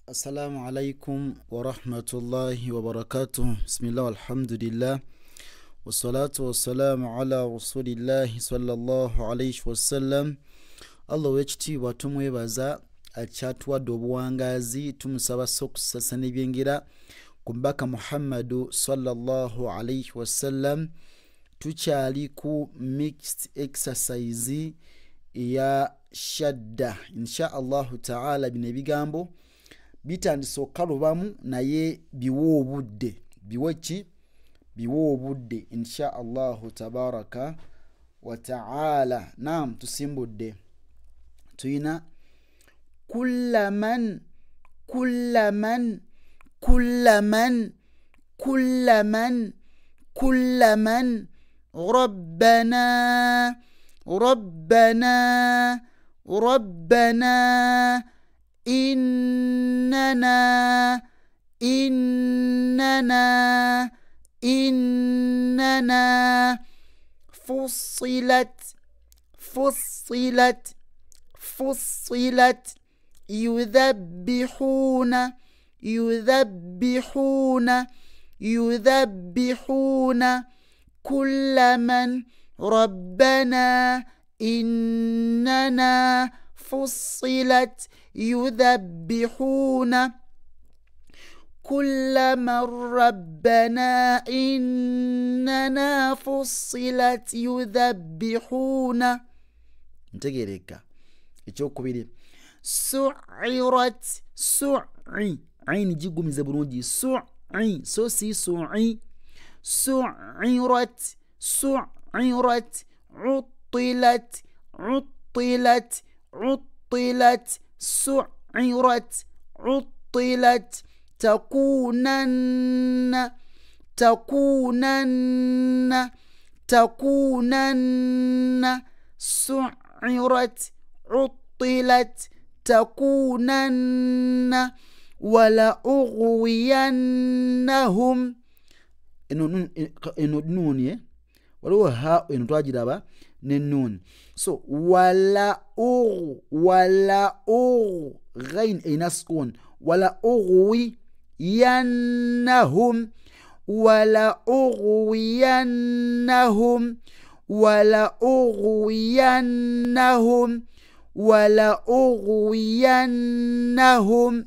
السلام عليكم ورحمة الله وبركاته. بسم الله والحمد لله والصلاة والسلام على رسول الله صلى الله عليه وسلم. Allah w'ekitiibwa tumwebaza akyatuwadde obuwangazi, tumusaba okusasa n'ebyengera ku mbaka Muhammadu sallallahu alayhi wasallam. Tukyali ku mixed exercise ya shadda. Insha Allahu ta'ala bino ebigambo bitandise okukalubamu naye biwa obudde. Biwa obudde insha Allahu tabaraka wa ta'ala. Naam, tusimbudde tuyina kullaman rabbana innana fussilat yudhabbihuna kullaman rabbana innana fussilat yudhabbihuna kullaman rabbana innana fussilat yudhabbihuna. Ntegereka ekyokubiri su'irat aini jigumize bulungi so si su'irat uttilat su'irat uttilat takunanna su'irat uttilat takunanna wala ughwiyannahum. eno nuni waliwo ha eno twagiraba ne nuni, so wala ghain ina sukun wala ughwiyannahum wala ughwiyannahum.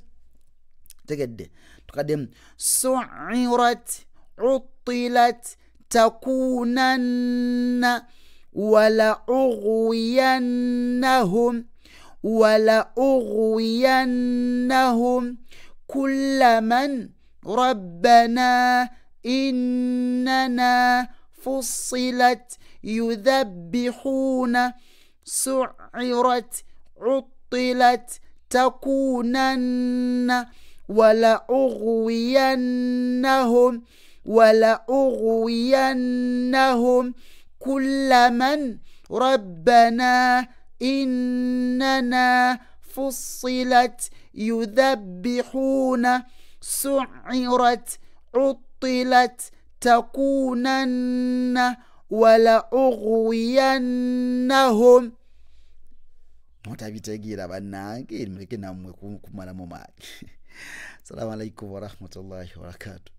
Tegedde tukadem su'irat uttilat takunanna wala ughwiyannahum kullaman rabbana innana fussilat yudhabbihuna su'irat uttilat takunanna wala ughwiyannahum kullaman rabbana innana fussilat yudhabbihuna su'irat uttilat takunanna wala ughwiyannahum. Mutabitegira bannange muleke namwe kumalamu maaki. Assalamu alaikum warahmatullahi wabarakatuh.